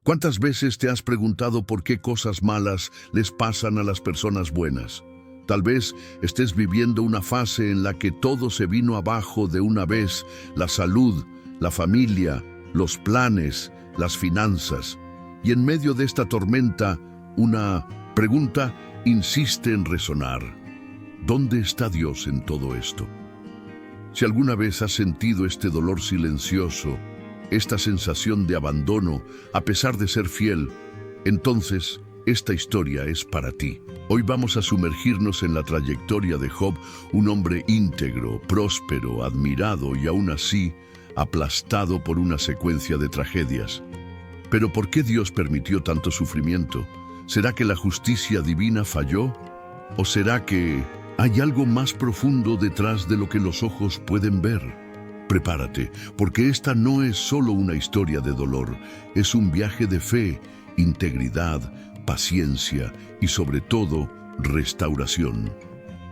¿Cuántas veces te has preguntado por qué cosas malas les pasan a las personas buenas? Tal vez estés viviendo una fase en la que todo se vino abajo de una vez: la salud, la familia, los planes, las finanzas. Y en medio de esta tormenta, una pregunta insiste en resonar: ¿dónde está Dios en todo esto? Si alguna vez has sentido este dolor silencioso, esta sensación de abandono a pesar de ser fiel, entonces esta historia es para ti. Hoy vamos a sumergirnos en la trayectoria de Job, un hombre íntegro, próspero, admirado y aún así aplastado por una secuencia de tragedias. Pero ¿por qué Dios permitió tanto sufrimiento? ¿Será que la justicia divina falló? ¿O será que hay algo más profundo detrás de lo que los ojos pueden ver? Prepárate, porque esta no es solo una historia de dolor, es un viaje de fe, integridad, paciencia y sobre todo, restauración.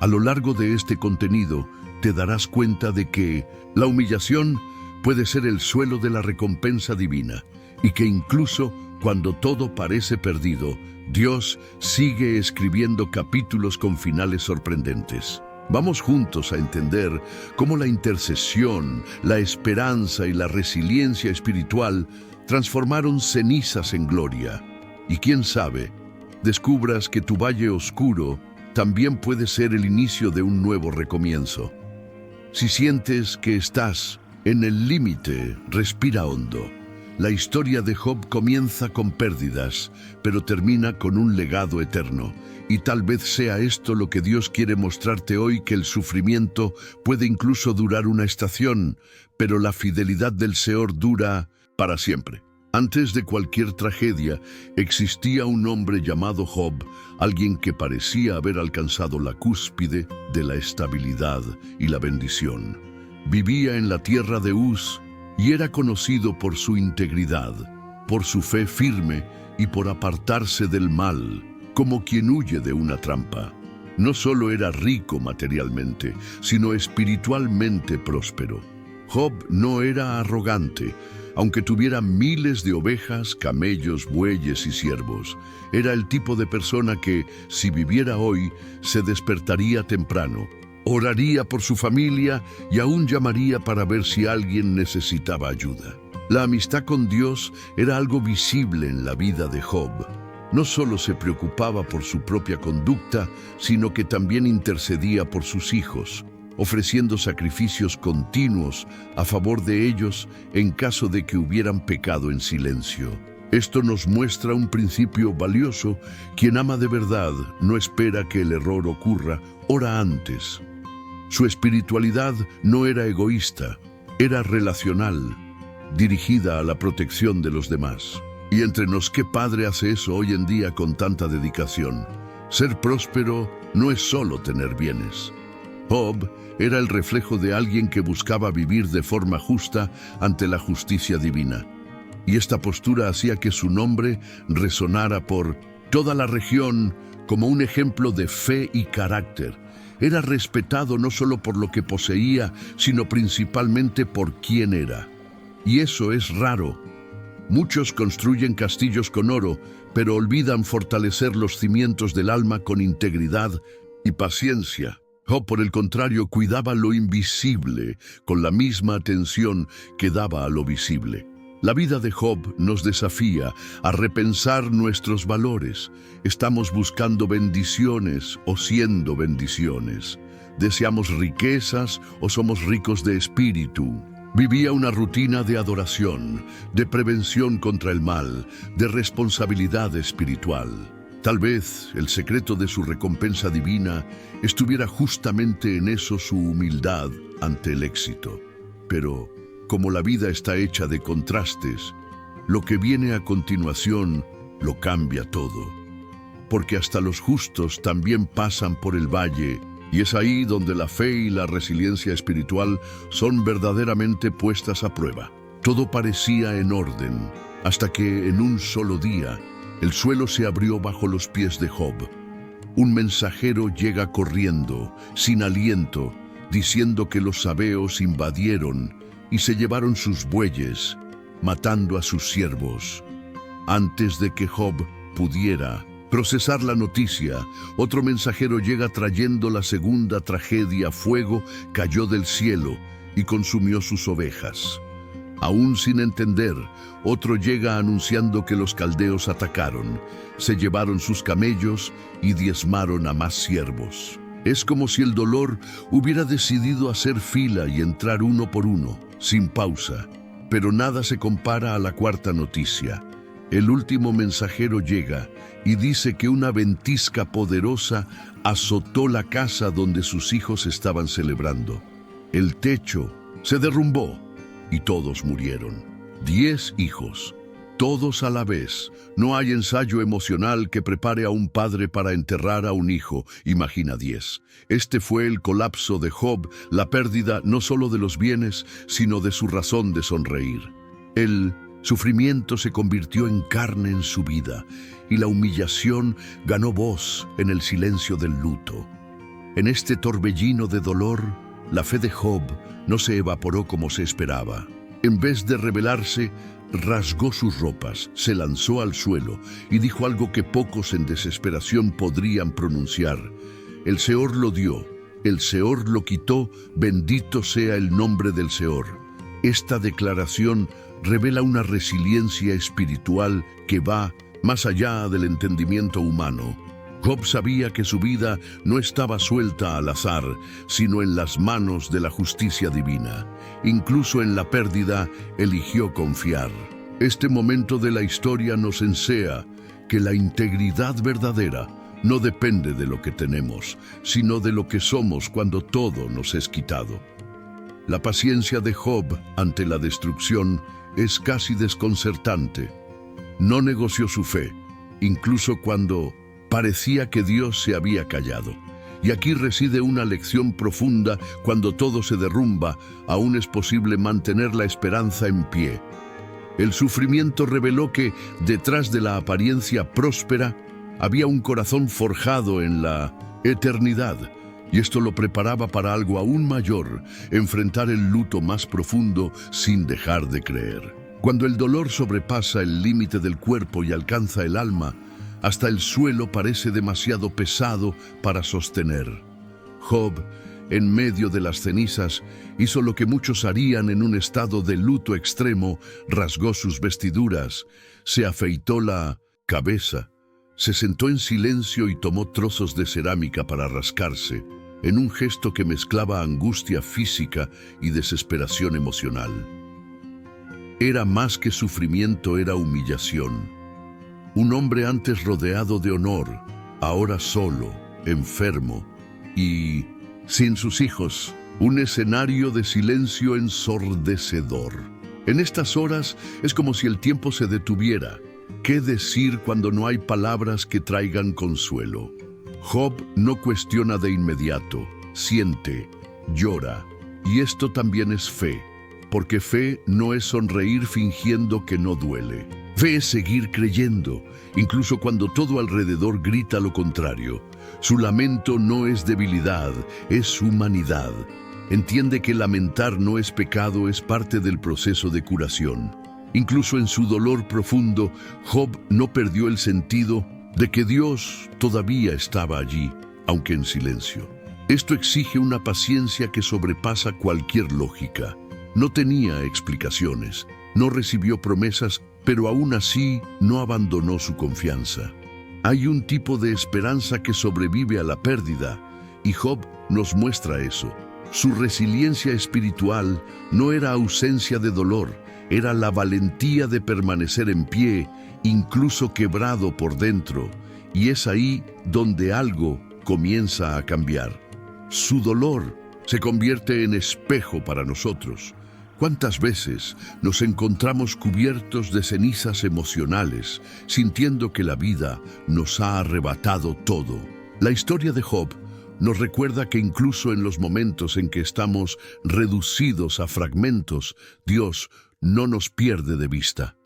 A lo largo de este contenido, te darás cuenta de que la humillación puede ser el suelo de la recompensa divina y que incluso cuando todo parece perdido, Dios sigue escribiendo capítulos con finales sorprendentes. Vamos juntos a entender cómo la intercesión, la esperanza y la resiliencia espiritual transformaron cenizas en gloria. Y quién sabe, descubras que tu valle oscuro también puede ser el inicio de un nuevo recomienzo. Si sientes que estás en el límite, respira hondo. La historia de Job comienza con pérdidas, pero termina con un legado eterno. Y tal vez sea esto lo que Dios quiere mostrarte hoy, que el sufrimiento puede incluso durar una estación, pero la fidelidad del Señor dura para siempre. Antes de cualquier tragedia, existía un hombre llamado Job, alguien que parecía haber alcanzado la cúspide de la estabilidad y la bendición. Vivía en la tierra de Uz y era conocido por su integridad, por su fe firme y por apartarse del mal, como quien huye de una trampa. No solo era rico materialmente, sino espiritualmente próspero. Job no era arrogante, aunque tuviera miles de ovejas, camellos, bueyes y siervos. Era el tipo de persona que, si viviera hoy, se despertaría temprano, oraría por su familia y aún llamaría para ver si alguien necesitaba ayuda. La amistad con Dios era algo visible en la vida de Job. No solo se preocupaba por su propia conducta, sino que también intercedía por sus hijos, ofreciendo sacrificios continuos a favor de ellos en caso de que hubieran pecado en silencio. Esto nos muestra un principio valioso: quien ama de verdad no espera que el error ocurra, ora antes. Su espiritualidad no era egoísta, era relacional, dirigida a la protección de los demás. Y entre nos, ¿qué padre hace eso hoy en día con tanta dedicación? Ser próspero no es solo tener bienes. Job era el reflejo de alguien que buscaba vivir de forma justa ante la justicia divina. Y esta postura hacía que su nombre resonara por toda la región como un ejemplo de fe y carácter. Era respetado no solo por lo que poseía, sino principalmente por quién era. Y eso es raro. Muchos construyen castillos con oro, pero olvidan fortalecer los cimientos del alma con integridad y paciencia. Job, por el contrario, cuidaba lo invisible con la misma atención que daba a lo visible. La vida de Job nos desafía a repensar nuestros valores. ¿Estamos buscando bendiciones o siendo bendiciones? ¿Deseamos riquezas o somos ricos de espíritu? Vivía una rutina de adoración, de prevención contra el mal, de responsabilidad espiritual. Tal vez el secreto de su recompensa divina estuviera justamente en eso: su humildad ante el éxito. Pero, como la vida está hecha de contrastes, lo que viene a continuación lo cambia todo. Porque hasta los justos también pasan por el valle, y es ahí donde la fe y la resiliencia espiritual son verdaderamente puestas a prueba. Todo parecía en orden, hasta que en un solo día, el suelo se abrió bajo los pies de Job. Un mensajero llega corriendo, sin aliento, diciendo que los sabeos invadieron y se llevaron sus bueyes, matando a sus siervos. Antes de que Job pudiera procesar la noticia, otro mensajero llega trayendo la segunda tragedia. Fuego cayó del cielo y consumió sus ovejas. Aún sin entender, otro llega anunciando que los caldeos atacaron, se llevaron sus camellos y diezmaron a más siervos. Es como si el dolor hubiera decidido hacer fila y entrar uno por uno, sin pausa. Pero nada se compara a la cuarta noticia. El último mensajero llega y dice que una ventisca poderosa azotó la casa donde sus hijos estaban celebrando. El techo se derrumbó y todos murieron. 10 hijos, todos a la vez. No hay ensayo emocional que prepare a un padre para enterrar a un hijo. Imagina 10. Este fue el colapso de Job, la pérdida no solo de los bienes, sino de su razón de sonreír. El sufrimiento se convirtió en carne en su vida, y la humillación ganó voz en el silencio del luto. En este torbellino de dolor, la fe de Job no se evaporó como se esperaba. En vez de rebelarse, rasgó sus ropas, se lanzó al suelo y dijo algo que pocos en desesperación podrían pronunciar. El Seor lo dio, el Seor lo quitó, bendito sea el nombre del Seor. Esta declaración revela una resiliencia espiritual que va más allá del entendimiento humano. Job sabía que su vida no estaba suelta al azar, sino en las manos de la justicia divina. Incluso en la pérdida, eligió confiar. Este momento de la historia nos enseña que la integridad verdadera no depende de lo que tenemos, sino de lo que somos cuando todo nos es quitado. La paciencia de Job ante la destrucción es casi desconcertante. No negoció su fe, incluso cuando parecía que Dios se había callado. Y aquí reside una lección profunda. Cuando todo se derrumba, aún es posible mantener la esperanza en pie. El sufrimiento reveló que, detrás de la apariencia próspera, había un corazón forjado en la eternidad. Y esto lo preparaba para algo aún mayor, enfrentar el luto más profundo sin dejar de creer. Cuando el dolor sobrepasa el límite del cuerpo y alcanza el alma, hasta el suelo parece demasiado pesado para sostener. Job, en medio de las cenizas, hizo lo que muchos harían en un estado de luto extremo: rasgó sus vestiduras, se afeitó la cabeza, se sentó en silencio y tomó trozos de cerámica para rascarse, en un gesto que mezclaba angustia física y desesperación emocional. Era más que sufrimiento, era humillación. Un hombre antes rodeado de honor, ahora solo, enfermo y sin sus hijos. Un escenario de silencio ensordecedor. En estas horas es como si el tiempo se detuviera. ¿Qué decir cuando no hay palabras que traigan consuelo? Job no cuestiona de inmediato, siente, llora. Y esto también es fe, porque fe no es sonreír fingiendo que no duele. Fe es seguir creyendo, incluso cuando todo alrededor grita lo contrario. Su lamento no es debilidad, es humanidad. Entiende que lamentar no es pecado, es parte del proceso de curación. Incluso en su dolor profundo, Job no perdió el sentido de que Dios todavía estaba allí, aunque en silencio. Esto exige una paciencia que sobrepasa cualquier lógica. No tenía explicaciones, no recibió promesas, pero aún así no abandonó su confianza. Hay un tipo de esperanza que sobrevive a la pérdida, y Job nos muestra eso. Su resiliencia espiritual no era ausencia de dolor, era la valentía de permanecer en pie, incluso quebrado por dentro, y es ahí donde algo comienza a cambiar. Su dolor se convierte en espejo para nosotros. ¿Cuántas veces nos encontramos cubiertos de cenizas emocionales, sintiendo que la vida nos ha arrebatado todo? La historia de Job nos recuerda que incluso en los momentos en que estamos reducidos a fragmentos, Dios no nos pierde de vista.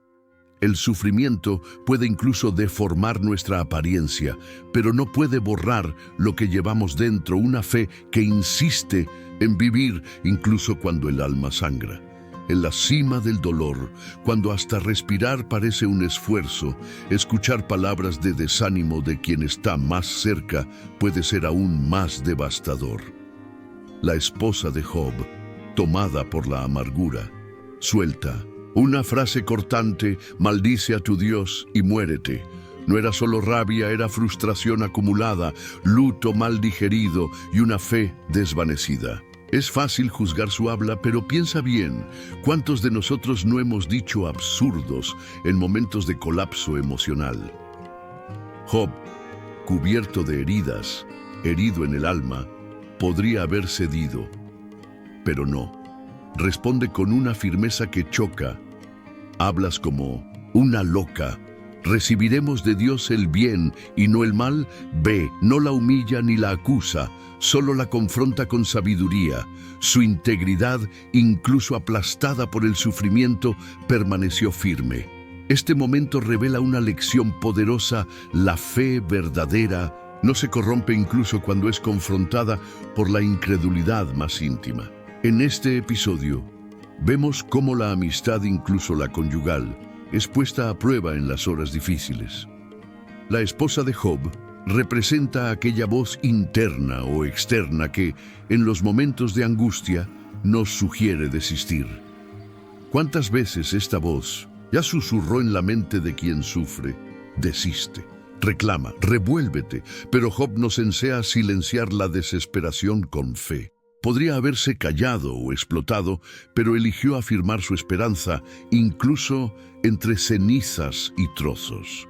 El sufrimiento puede incluso deformar nuestra apariencia, pero no puede borrar lo que llevamos dentro, una fe que insiste en vivir incluso cuando el alma sangra. en la cima del dolor, cuando hasta respirar parece un esfuerzo, escuchar palabras de desánimo de quien está más cerca puede ser aún más devastador. La esposa de Job, tomada por la amargura, suelta una frase cortante: maldice a tu Dios y muérete. No era solo rabia, era frustración acumulada, luto mal digerido y una fe desvanecida. Es fácil juzgar su habla, pero piensa bien, ¿cuántos de nosotros no hemos dicho absurdos en momentos de colapso emocional? Job, cubierto de heridas, herido en el alma, podría haber cedido, pero no. Responde con una firmeza que choca. Hablas como una loca. Recibiremos de Dios el bien y no el mal. Ve, no la humilla ni la acusa, solo la confronta con sabiduría. Su integridad, incluso aplastada por el sufrimiento, permaneció firme. Este momento revela una lección poderosa: la fe verdadera no se corrompe incluso cuando es confrontada por la incredulidad más íntima. En este episodio, vemos cómo la amistad, incluso la conyugal, es puesta a prueba en las horas difíciles. La esposa de Job representa aquella voz interna o externa que, en los momentos de angustia, nos sugiere desistir. ¿Cuántas veces esta voz ya susurró en la mente de quien sufre? Desiste, reclama, revuélvete, pero Job nos enseña a silenciar la desesperación con fe. Podría haberse callado o explotado, pero eligió afirmar su esperanza, incluso entre cenizas y trozos.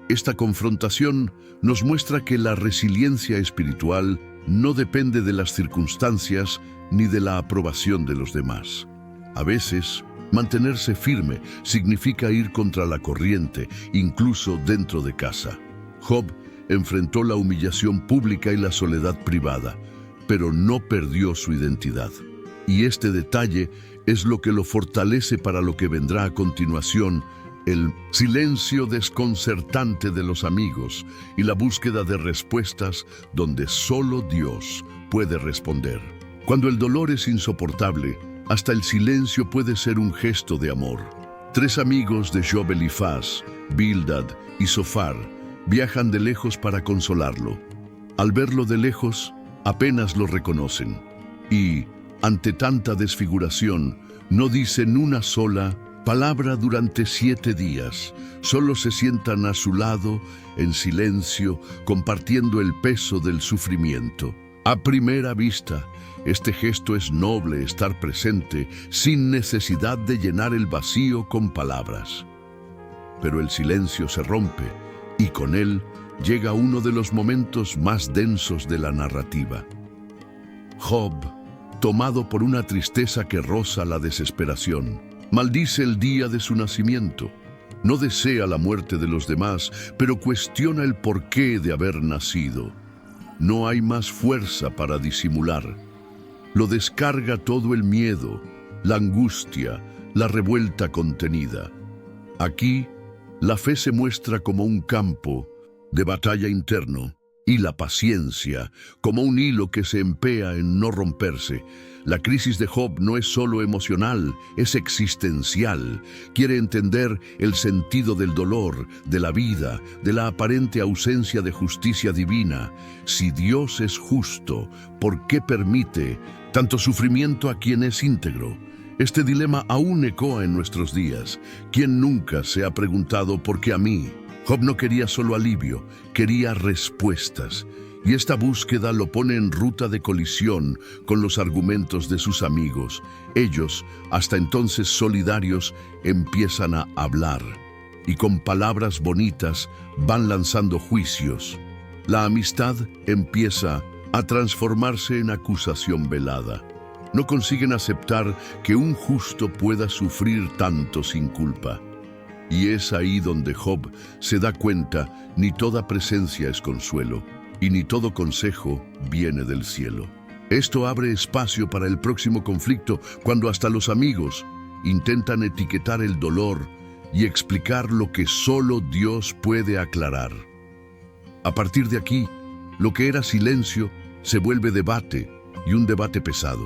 Esta confrontación nos muestra que la resiliencia espiritual no depende de las circunstancias ni de la aprobación de los demás. A veces, mantenerse firme significa ir contra la corriente, incluso dentro de casa. Job enfrentó la humillación pública y la soledad privada, pero no perdió su identidad. Y este detalle es lo que lo fortalece para lo que vendrá a continuación: el silencio desconcertante de los amigos y la búsqueda de respuestas donde solo Dios puede responder. Cuando el dolor es insoportable, hasta el silencio puede ser un gesto de amor. 3 amigos de Job, Elifaz, Bildad y Zofar, viajan de lejos para consolarlo. Al verlo de lejos, apenas lo reconocen, y, ante tanta desfiguración, no dicen una sola palabra durante 7 días. Solo se sientan a su lado, en silencio, compartiendo el peso del sufrimiento. A primera vista, este gesto es noble: estar presente, sin necesidad de llenar el vacío con palabras. Pero el silencio se rompe, y con él llega uno de los momentos más densos de la narrativa. Job, tomado por una tristeza que roza la desesperación, maldice el día de su nacimiento. No desea la muerte de los demás, pero cuestiona el porqué de haber nacido. No hay más fuerza para disimular. Lo descarga todo el miedo, la angustia, la revuelta contenida. Aquí, la fe se muestra como un campo de batalla interno, y la paciencia como un hilo que se empeña en no romperse. La crisis de Job no es solo emocional, es existencial. Quiere entender el sentido del dolor, de la vida, de la aparente ausencia de justicia divina. Si Dios es justo, ¿por qué permite tanto sufrimiento a quien es íntegro? Este dilema aún ecoa en nuestros días. ¿Quién nunca se ha preguntado por qué a mí? Job no quería solo alivio, quería respuestas. Y esta búsqueda lo pone en ruta de colisión con los argumentos de sus amigos. Ellos, hasta entonces solidarios, empiezan a hablar, y con palabras bonitas van lanzando juicios. La amistad empieza a transformarse en acusación velada. No consiguen aceptar que un justo pueda sufrir tanto sin culpa. Y es ahí donde Job se da cuenta: ni toda presencia es consuelo, y ni todo consejo viene del cielo. Esto abre espacio para el próximo conflicto, cuando hasta los amigos intentan etiquetar el dolor y explicar lo que solo Dios puede aclarar. A partir de aquí, lo que era silencio se vuelve debate, y un debate pesado.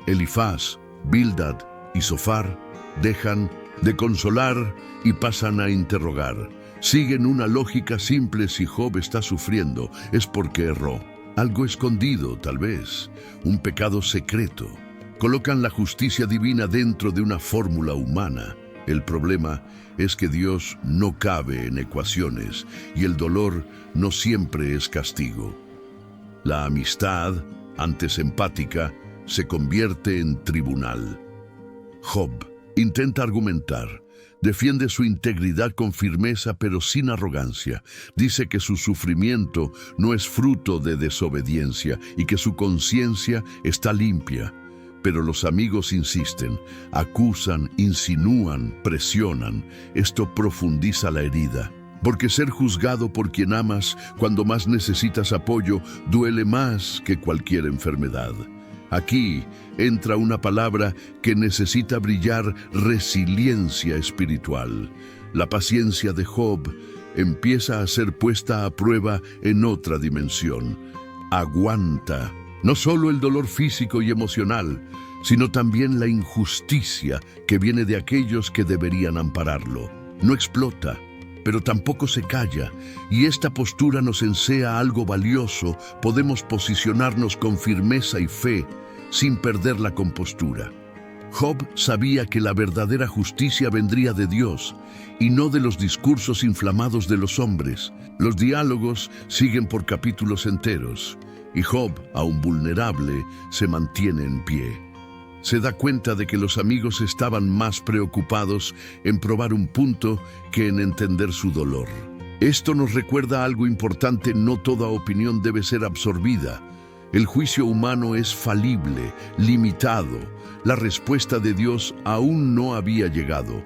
Elifaz, Bildad y Zofar dejan de consolar y pasan a interrogar. Siguen una lógica simple: si Job está sufriendo es porque erró. Algo escondido, tal vez, un pecado secreto. Colocan la justicia divina dentro de una fórmula humana. El problema es que Dios no cabe en ecuaciones y el dolor no siempre es castigo. La amistad, antes empática, se convierte en tribunal. Job intenta argumentar, defiende su integridad con firmeza pero sin arrogancia. Dice que su sufrimiento no es fruto de desobediencia y que su conciencia está limpia. Pero los amigos insisten, acusan, insinúan, presionan. Esto profundiza la herida. Porque ser juzgado por quien amas cuando más necesitas apoyo duele más que cualquier enfermedad. Aquí entra una palabra que necesita brillar: resiliencia espiritual. La paciencia de Job empieza a ser puesta a prueba en otra dimensión. Aguanta no solo el dolor físico y emocional, sino también la injusticia que viene de aquellos que deberían ampararlo. No explota, pero tampoco se calla, y esta postura nos enseña algo valioso: podemos posicionarnos con firmeza y fe, sin perder la compostura. Job sabía que la verdadera justicia vendría de Dios, y no de los discursos inflamados de los hombres. Los diálogos siguen por capítulos enteros, y Job, aún vulnerable, se mantiene en pie. Se da cuenta de que los amigos estaban más preocupados en probar un punto que en entender su dolor. Esto nos recuerda algo importante: no toda opinión debe ser absorbida. El juicio humano es falible, limitado. La respuesta de Dios aún no había llegado,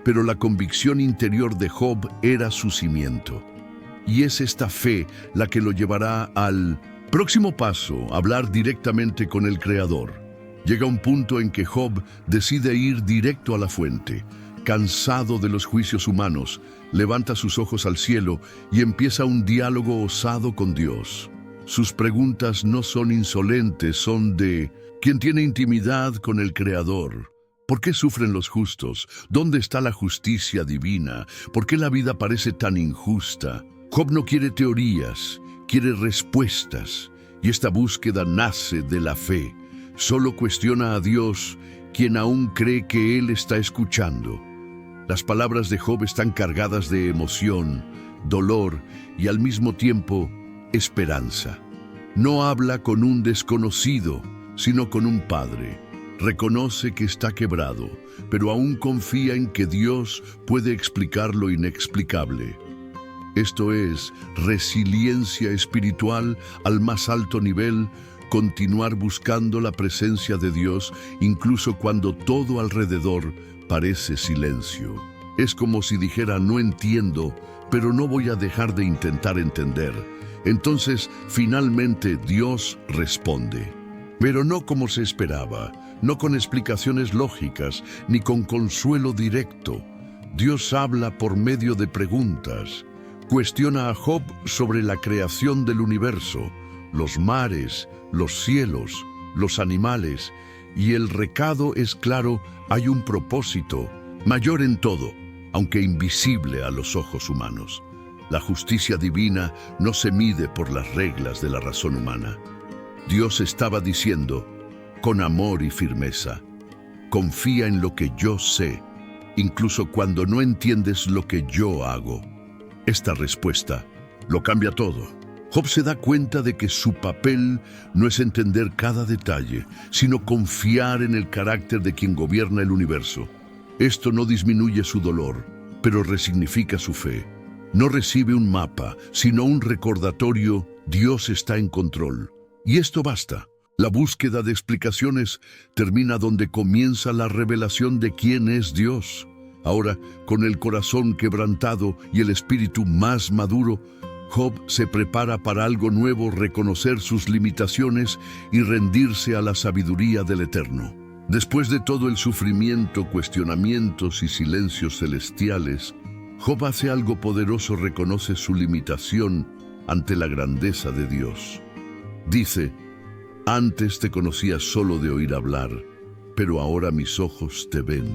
pero la convicción interior de Job era su cimiento. Y es esta fe la que lo llevará al próximo paso: hablar directamente con el Creador. Llega un punto en que Job decide ir directo a la fuente. Cansado de los juicios humanos, levanta sus ojos al cielo y empieza un diálogo osado con Dios. Sus preguntas no son insolentes, son de quien tiene intimidad con el Creador. ¿Por qué sufren los justos? ¿Dónde está la justicia divina? ¿Por qué la vida parece tan injusta? Job no quiere teorías, quiere respuestas, y esta búsqueda nace de la fe. Solo cuestiona a Dios, quien aún cree que Él está escuchando. Las palabras de Job están cargadas de emoción, dolor y al mismo tiempo esperanza. No habla con un desconocido, sino con un padre. Reconoce que está quebrado, pero aún confía en que Dios puede explicar lo inexplicable. Esto es resiliencia espiritual al más alto nivel: continuar buscando la presencia de Dios incluso cuando todo alrededor parece silencio. Es como si dijera: no entiendo, pero no voy a dejar de intentar entender. Entonces, finalmente, Dios responde. Pero no como se esperaba, no con explicaciones lógicas, ni con consuelo directo. Dios habla por medio de preguntas. Cuestiona a Job sobre la creación del universo, los mares, los cielos, los animales, y el recado es claro: hay un propósito mayor en todo, aunque invisible a los ojos humanos. La justicia divina no se mide por las reglas de la razón humana. Dios estaba diciendo, con amor y firmeza: confía en lo que yo sé, incluso cuando no entiendes lo que yo hago. Esta respuesta lo cambia todo. Job se da cuenta de que su papel no es entender cada detalle, sino confiar en el carácter de quien gobierna el universo. Esto no disminuye su dolor, pero resignifica su fe. No recibe un mapa, sino un recordatorio: Dios está en control. Y esto basta. La búsqueda de explicaciones termina donde comienza la revelación de quién es Dios. Ahora, con el corazón quebrantado y el espíritu más maduro, Job se prepara para algo nuevo: reconocer sus limitaciones y rendirse a la sabiduría del Eterno. Después de todo el sufrimiento, cuestionamientos y silencios celestiales, Job hace algo poderoso: reconoce su limitación ante la grandeza de Dios. Dice: antes te conocía solo de oír hablar, pero ahora mis ojos te ven.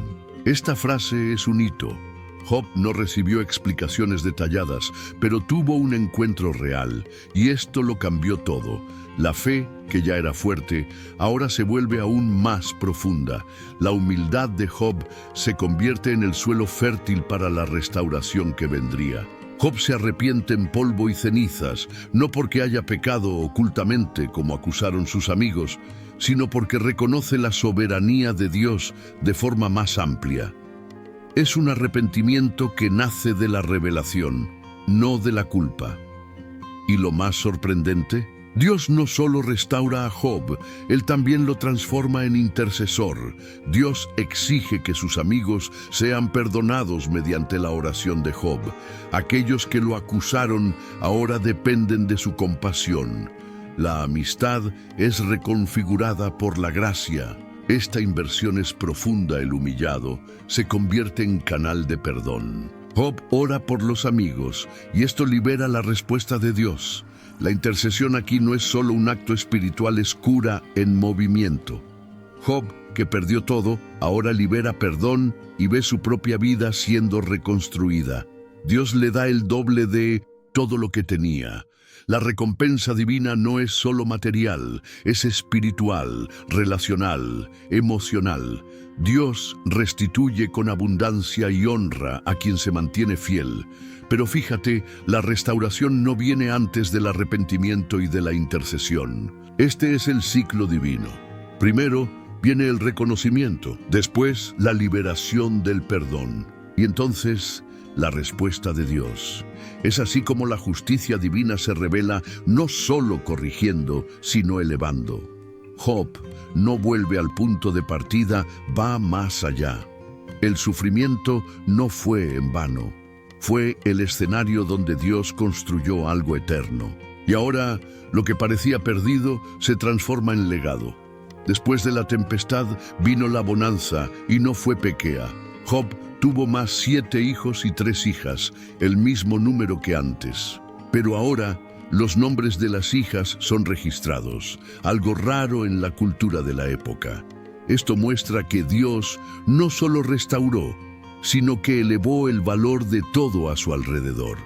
Esta frase es un hito. Job no recibió explicaciones detalladas, pero tuvo un encuentro real, y esto lo cambió todo. La fe, que ya era fuerte, ahora se vuelve aún más profunda. La humildad de Job se convierte en el suelo fértil para la restauración que vendría. Job se arrepiente en polvo y cenizas, no porque haya pecado ocultamente, como acusaron sus amigos, sino porque reconoce la soberanía de Dios de forma más amplia. Es un arrepentimiento que nace de la revelación, no de la culpa. Y lo más sorprendente, Dios no solo restaura a Job, Él también lo transforma en intercesor. Dios exige que sus amigos sean perdonados mediante la oración de Job. Aquellos que lo acusaron ahora dependen de su compasión. La amistad es reconfigurada por la gracia. Esta inversión es profunda. El humillado se convierte en canal de perdón. Job ora por los amigos y esto libera la respuesta de Dios. La intercesión aquí no es solo un acto espiritual, es cura en movimiento. Job, que perdió todo, ahora libera perdón y ve su propia vida siendo reconstruida. Dios le da el doble de todo lo que tenía. La recompensa divina no es solo material, es espiritual, relacional, emocional. Dios restituye con abundancia y honra a quien se mantiene fiel. Pero fíjate, la restauración no viene antes del arrepentimiento y de la intercesión. Este es el ciclo divino. Primero viene el reconocimiento, después la liberación del perdón, y entonces la respuesta de Dios. Es así como la justicia divina se revela no solo corrigiendo, sino elevando. Job no vuelve al punto de partida, va más allá. El sufrimiento no fue en vano. Fue el escenario donde Dios construyó algo eterno. Y ahora, lo que parecía perdido se transforma en legado. Después de la tempestad vino la bonanza y no fue pequea. Job tuvo más 7 hijos y 3 hijas, el mismo número que antes. Pero ahora, los nombres de las hijas son registrados, algo raro en la cultura de la época. Esto muestra que Dios no solo restauró, sino que elevó el valor de todo a su alrededor.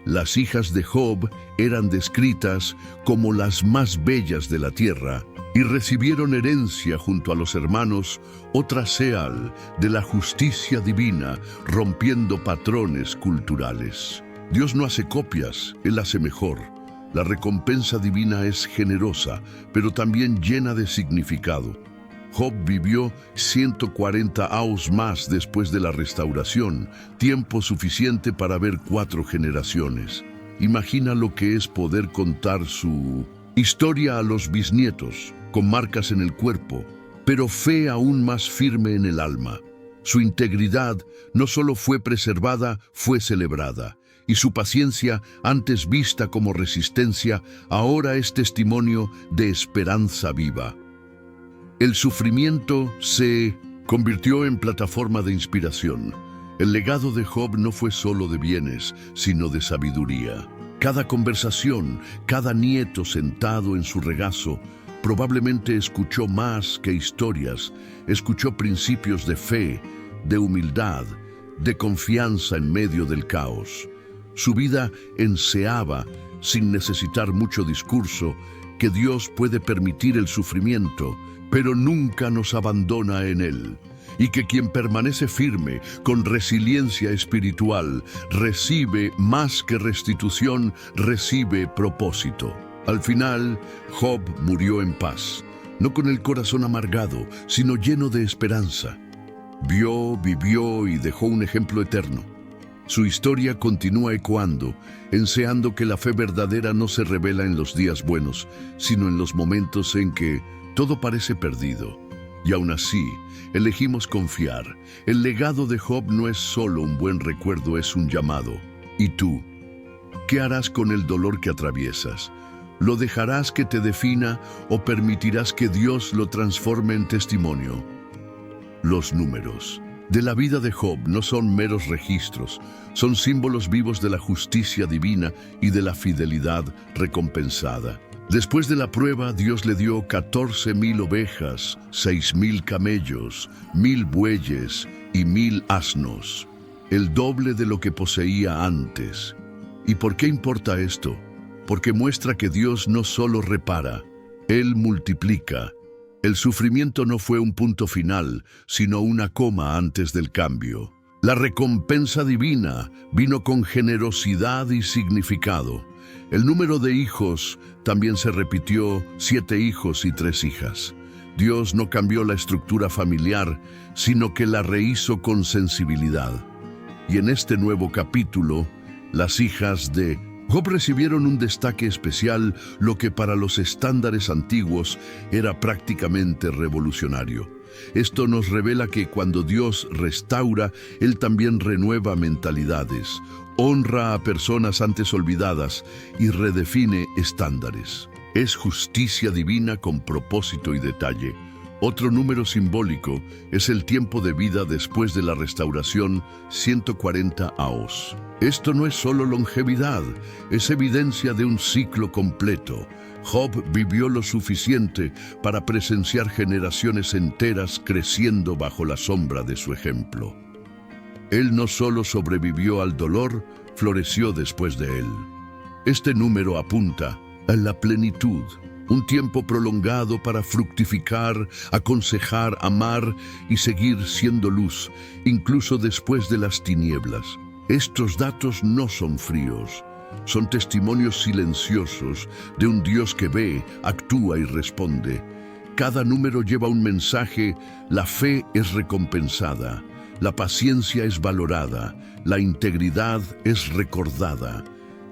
Las hijas de Job eran descritas como las más bellas de la tierra y recibieron herencia junto a los hermanos, otra señal de la justicia divina, rompiendo patrones culturales. Dios no hace copias, Él hace mejor. La recompensa divina es generosa, pero también llena de significado. Job vivió 140 años más después de la restauración, tiempo suficiente para ver 4 generaciones. Imagina lo que es poder contar su historia a los bisnietos, con marcas en el cuerpo, pero fe aún más firme en el alma. Su integridad no solo fue preservada, fue celebrada, y su paciencia, antes vista como resistencia, ahora es testimonio de esperanza viva. El sufrimiento se convirtió en plataforma de inspiración. El legado de Job no fue solo de bienes, sino de sabiduría. Cada conversación, cada nieto sentado en su regazo, probablemente escuchó más que historias, escuchó principios de fe, de humildad, de confianza en medio del caos. Su vida enseñaba, sin necesitar mucho discurso, que Dios puede permitir el sufrimiento, pero nunca nos abandona en él, y que quien permanece firme, con resiliencia espiritual, recibe más que restitución, recibe propósito. Al final, Job murió en paz, no con el corazón amargado, sino lleno de esperanza. Vio, vivió y dejó un ejemplo eterno. Su historia continúa ecoando, enseñando que la fe verdadera no se revela en los días buenos, sino en los momentos en que todo parece perdido. Y aún así, elegimos confiar. El legado de Job no es solo un buen recuerdo, es un llamado. ¿Y tú? ¿Qué harás con el dolor que atraviesas? ¿Lo dejarás que te defina o permitirás que Dios lo transforme en testimonio? Los números de la vida de Job no son meros registros, son símbolos vivos de la justicia divina y de la fidelidad recompensada. Después de la prueba, Dios le dio 14,000 ovejas, 6,000 camellos, 1,000 bueyes y 1,000 asnos, el doble de lo que poseía antes. ¿Y por qué importa esto? Porque muestra que Dios no solo repara, Él multiplica. El sufrimiento no fue un punto final, sino una coma antes del cambio. La recompensa divina vino con generosidad y significado. El número de hijos también se repitió, 7 hijos y 3 hijas. Dios no cambió la estructura familiar, sino que la rehizo con sensibilidad. Y en este nuevo capítulo, las hijas de Job recibieron un destaque especial, lo que para los estándares antiguos era prácticamente revolucionario. Esto nos revela que cuando Dios restaura, Él también renueva mentalidades, honra a personas antes olvidadas y redefine estándares. Es justicia divina con propósito y detalle. Otro número simbólico es el tiempo de vida después de la restauración, 140 años. Esto no es solo longevidad, es evidencia de un ciclo completo. Job vivió lo suficiente para presenciar generaciones enteras creciendo bajo la sombra de su ejemplo. Él no solo sobrevivió al dolor, floreció después de él. Este número apunta a la plenitud, un tiempo prolongado para fructificar, aconsejar, amar y seguir siendo luz, incluso después de las tinieblas. Estos datos no son fríos, son testimonios silenciosos de un Dios que ve, actúa y responde. Cada número lleva un mensaje: la fe es recompensada, la paciencia es valorada, la integridad es recordada.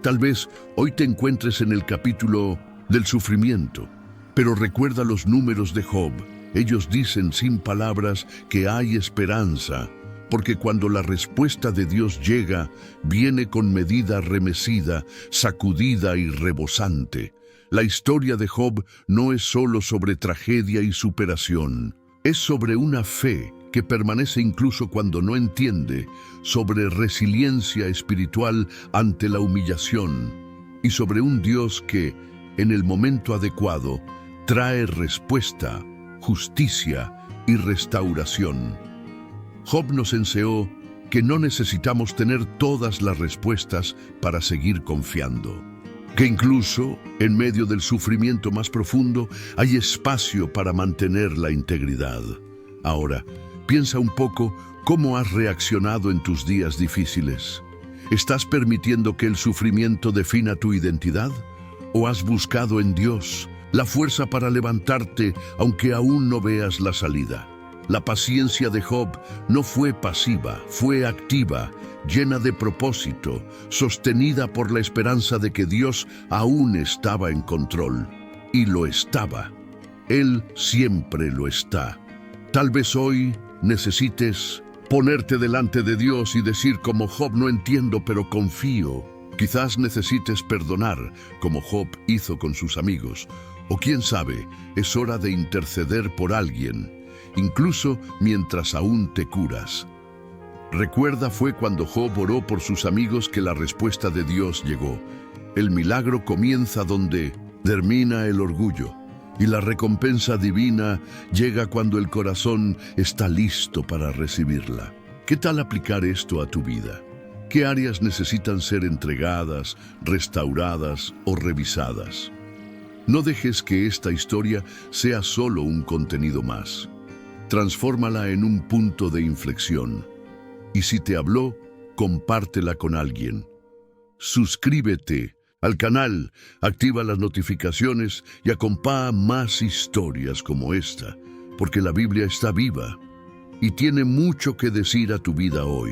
Tal vez hoy te encuentres en el capítulo del sufrimiento, pero recuerda los números de Job. Ellos dicen sin palabras que hay esperanza, porque cuando la respuesta de Dios llega, viene con medida remecida, sacudida y rebosante. La historia de Job no es solo sobre tragedia y superación, es sobre una fe que permanece incluso cuando no entiende, sobre resiliencia espiritual ante la humillación y sobre un Dios que, en el momento adecuado, trae respuesta, justicia y restauración. Job nos enseñó que no necesitamos tener todas las respuestas para seguir confiando, que incluso en medio del sufrimiento más profundo hay espacio para mantener la integridad. Ahora, piensa un poco cómo has reaccionado en tus días difíciles. ¿Estás permitiendo que el sufrimiento defina tu identidad? ¿O has buscado en Dios la fuerza para levantarte aunque aún no veas la salida? La paciencia de Job no fue pasiva, fue activa, llena de propósito, sostenida por la esperanza de que Dios aún estaba en control. Y lo estaba. Él siempre lo está. Tal vez hoy necesites ponerte delante de Dios y decir como Job: no entiendo, pero confío. Quizás necesites perdonar, como Job hizo con sus amigos. O quién sabe, es hora de interceder por alguien, incluso mientras aún te curas. Recuerda, fue cuando Job oró por sus amigos que la respuesta de Dios llegó. El milagro comienza donde termina el orgullo, y la recompensa divina llega cuando el corazón está listo para recibirla. ¿Qué tal aplicar esto a tu vida? ¿Qué áreas necesitan ser entregadas, restauradas o revisadas? No dejes que esta historia sea solo un contenido más. Transfórmala en un punto de inflexión. Y si te habló, compártela con alguien. Suscríbete al canal, activa las notificaciones y acompaña más historias como esta, porque la Biblia está viva y tiene mucho que decir a tu vida hoy.